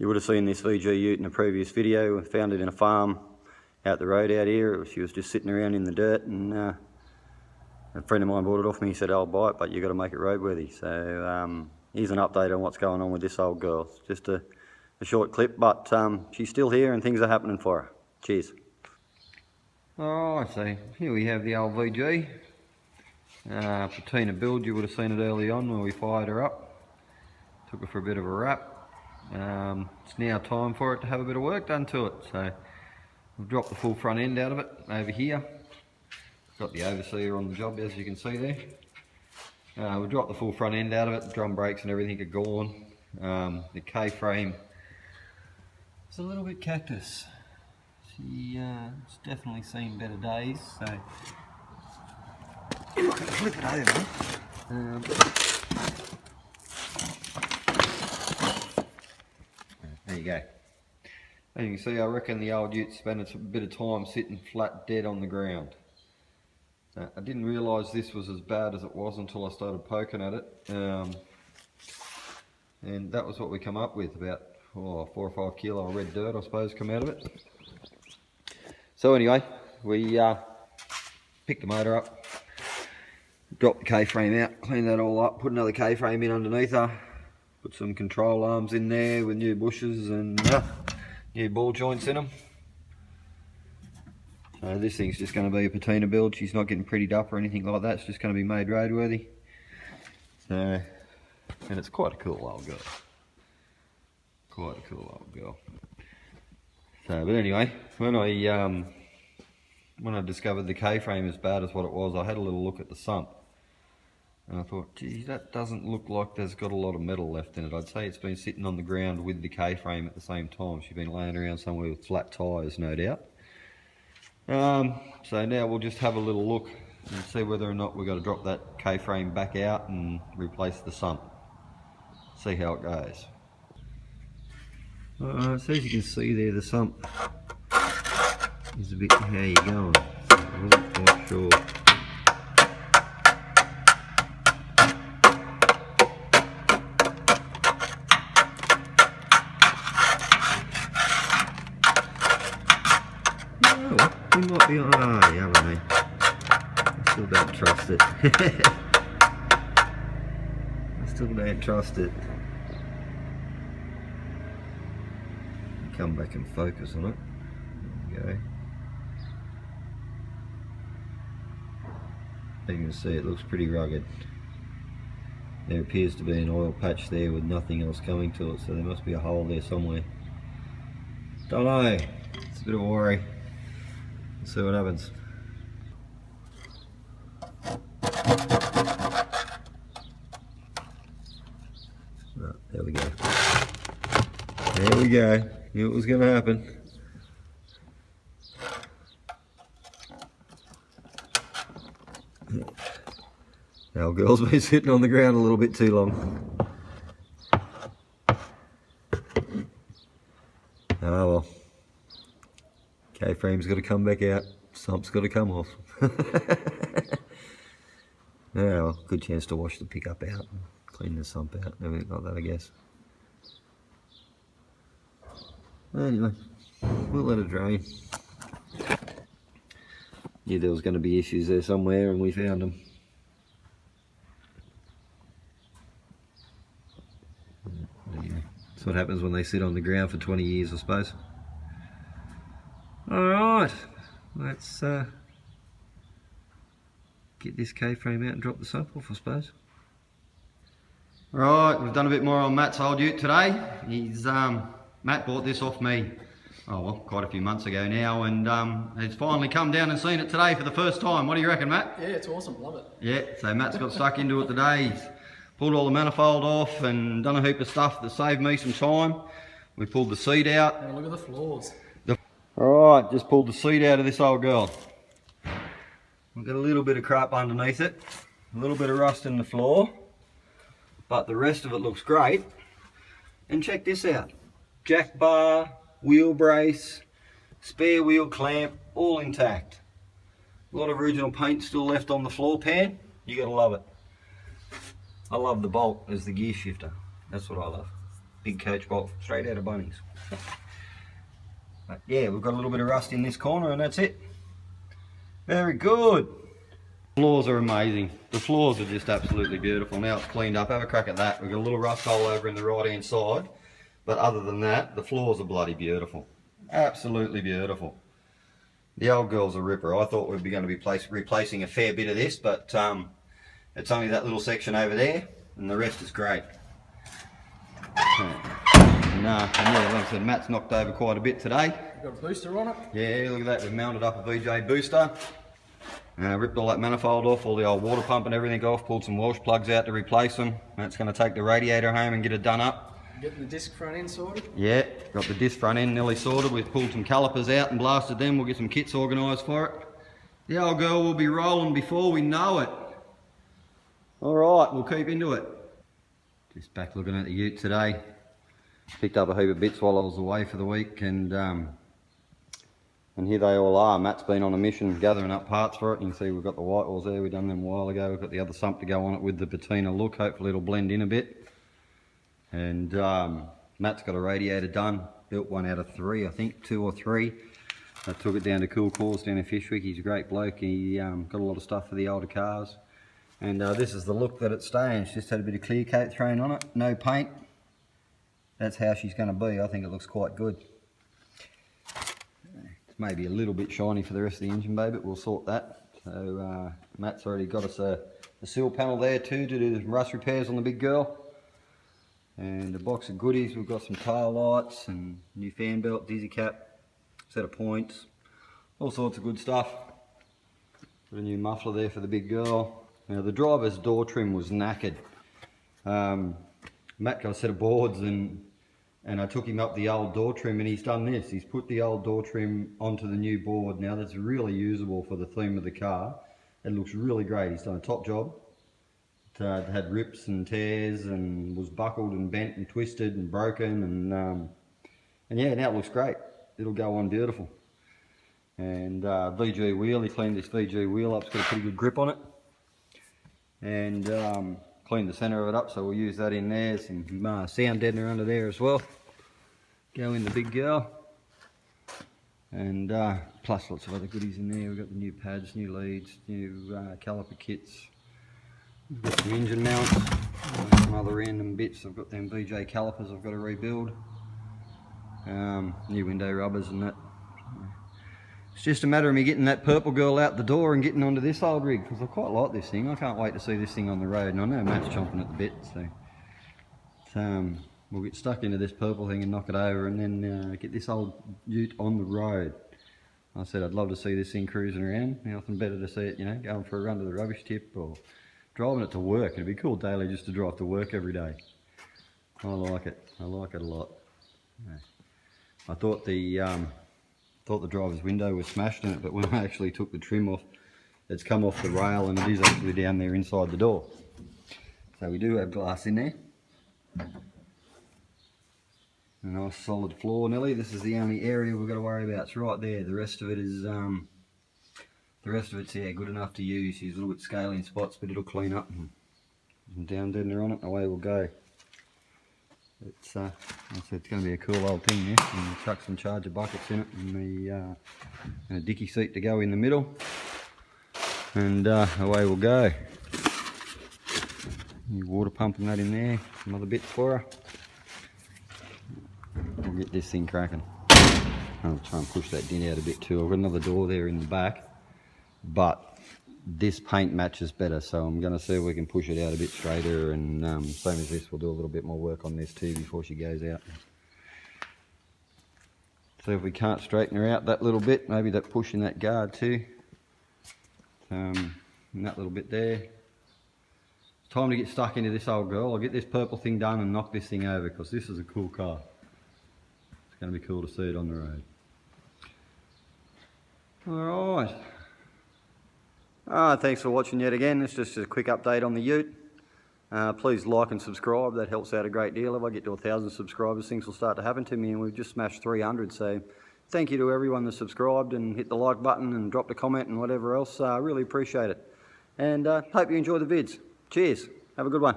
You would have seen this VG ute in a previous video. We found it in a farm out the road out here. She was just sitting around in the dirt, and a friend of mine bought it off me. He said, I'll buy it, but you've got to make it roadworthy. So here's an update on what's going on with this old girl. It's just a short clip, but she's still here and things are happening for her. Cheers. Alright, so here we have the old VG. Patina build. You would have seen it early on when we fired her up. Took her for a bit of a wrap. It's now time for it to have a bit of work done to it. So we've dropped the full front end out of it over here. Got the overseer on the job, as you can see there. We've dropped the full front end out of it. The drum brakes and everything are gone. The K-frame is a little bit cactus. It's definitely seen better days. So if I can flip it over. There you go. As you can see, I reckon the old ute spent a bit of time sitting flat dead on the ground. I didn't realise this was as bad as it was until I started poking at it. And that was what we come up with, about 4 or 5 kilo of red dirt, I suppose, come out of it. So anyway, we picked the motor up, dropped the K-frame out, cleaned that all up, put another K-frame in underneath her. Put some control arms in there with new bushes and new ball joints in them. So this thing's just going to be a patina build. She's not getting prettied up or anything like that. It's just going to be made roadworthy. So, and it's quite a cool old girl. Quite a cool old girl. So, but anyway, when I discovered the K-frame as bad as what it was, I had a little look at the sump. And I thought, geez, that doesn't look like there's got a lot of metal left in it. I'd say it's been sitting on the ground with the K-frame at the same time. She's been laying around somewhere with flat tyres, no doubt. So now we'll just have a little look and see whether or not we've got to drop that K-frame back out and replace the sump. See how it goes. So as you can see there, the sump is a bit, how you going? I wasn't quite sure. We might be on, yeah, mate. I still don't trust it. I still don't trust it. Come back and focus on it. There we go. You can see it looks pretty rugged. There appears to be an oil patch there with nothing else coming to it, so there must be a hole there somewhere. Don't know. It's a bit of a worry. Let's see what happens. Oh, there we go. There we go. Knew it was going to happen. The old girl's been sitting on the ground a little bit too long. Oh well. K-frame's got to come back out, sump's got to come off. Well, good chance to wash the pickup out and clean the sump out and everything like that, I guess. Anyway, we'll let it drain. Yeah, there was going to be issues there somewhere and we found them. That's what happens when they sit on the ground for 20 years, I suppose. Alright, let's get this K-frame out and drop the sump off, I suppose. Right, we've done a bit more on Matt's old ute today. Matt bought this off me, quite a few months ago now, and he's finally come down and seen it today for the first time. What do you reckon, Matt? Yeah, it's awesome, love it. Yeah, so Matt's got stuck into it today. He's pulled all the manifold off and done a heap of stuff that saved me some time. We pulled the seat out. And look at the floors. Alright, just pulled the seat out of this old girl. We've got a little bit of crap underneath it, a little bit of rust in the floor, but the rest of it looks great. And check this out. Jack bar, wheel brace, spare wheel clamp, all intact. A lot of original paint still left on the floor pan. You gotta love it. I love the bolt as the gear shifter. That's what I love. big coach bolt straight out of Bunnings. But yeah, we've got a little bit of rust in this corner and that's it. Very good. Floors are amazing. The floors are just absolutely beautiful. Now it's cleaned up. Have a crack at that. We've got a little rust hole over in the right hand side. But other than that, the floors are bloody beautiful. Absolutely beautiful. The old girl's a ripper. I thought we'd be going to be replacing a fair bit of this, but it's only that little section over there, and the rest is great. And yeah, like I said, Matt's knocked over quite a bit today. Got a booster on it? Yeah, look at that. We've mounted up a VG booster. Ripped all that manifold off, all the old water pump and everything off, pulled some Walsh plugs out to replace them. That's going to take the radiator home and get it done up. Getting the disc front end sorted? Yeah, got the disc front end nearly sorted. We've pulled some calipers out and blasted them. We'll get some kits organised for it. The old girl will be rolling before we know it. Alright, we'll keep into it. Just back looking at the ute today. Picked up a heap of bits while I was away for the week, and here they all are. Matt's been on a mission gathering up parts for it. You can see we've got the white walls there, we've done them a while ago. We've got the other sump to go on it with the patina look. Hopefully it'll blend in a bit. And Matt's got a radiator done, built one out of 3, I think, 2 or 3. I took it down to Cool Cores down in Fishwick. He's a great bloke. He got a lot of stuff for the older cars. And this is the look that it's staying. She's just had a bit of clear coat thrown on it, no paint. That's how she's going to be. I think it looks quite good. It's maybe a little bit shiny for the rest of the engine bay, but we'll sort that. So Matt's already got us a seal panel there too to do the rust repairs on the big girl. And a box of goodies. We've got some tail lights and new fan belt, dizzy cap, set of points, all sorts of good stuff. Got a new muffler there for the big girl. Now the driver's door trim was knackered. Matt got a set of boards and I took him up the old door trim and he's done this. He's put the old door trim onto the new board. Now that's really usable for the theme of the car. It looks really great. He's done a top job. It had rips and tears and was buckled and bent and twisted and broken and yeah, now it looks great. It'll go on beautiful. And VG wheel, he cleaned this VG wheel up. It's got a pretty good grip on it. And cleaned the centre of it up, so we'll use that in there. Some sound deadener under there as well. Go in the big girl. And plus lots of other goodies in there. We've got the new pads, new leads, new caliper kits. We've got some engine mounts, some other random bits. I've got them VJ calipers I've got to rebuild. New window rubbers and that. It's just a matter of me getting that purple girl out the door and getting onto this old rig, because I quite like this thing. I can't wait to see this thing on the road, and I know Matt's chomping at the bit, so we'll get stuck into this purple thing and knock it over and then get this old ute on the road. I said I'd love to see this thing cruising around. Nothing better to see it, you know, going for a run to the rubbish tip or driving it to work. It'd be cool daily just to drive to work every day. I like it. I like it a lot. I thought the driver's window was smashed in it, but when I actually took the trim off, it's come off the rail and it is actually down there inside the door. So we do have glass in there. A nice solid floor, Nelly. This is the only area we've got to worry about. It's right there. The rest of it is yeah, good enough to use. There's a little bit scaly in spots, but it'll clean up and down deadener on it, and away we'll go. It's like I said, it's going to be a cool old thing, yeah. And chuck some charger buckets in it, and a dicky seat to go in the middle, and away we'll go. New water pump and that in there, some other bits for her. We'll get this thing cracking. I'll try and push that din out a bit too. I've got another door there in the back, but this paint matches better, so I'm going to see if we can push it out a bit straighter, and same as this, we'll do a little bit more work on this too before she goes out. See if we can't straighten her out that little bit, maybe that push in that guard too, and that little bit there. It's time to get stuck into this old girl. I'll get this purple thing done and knock this thing over, because this is a cool car. It's going to be cool to see it on the road. Alright. Thanks for watching yet again. It's just a quick update on the ute. Please like and subscribe. That helps out a great deal. If I get to 1,000 subscribers, things will start to happen to me, and we've just smashed 300. So thank you to everyone that subscribed and hit the like button and dropped a comment and whatever else. I really appreciate it. And hope you enjoy the vids. Cheers. Have a good one.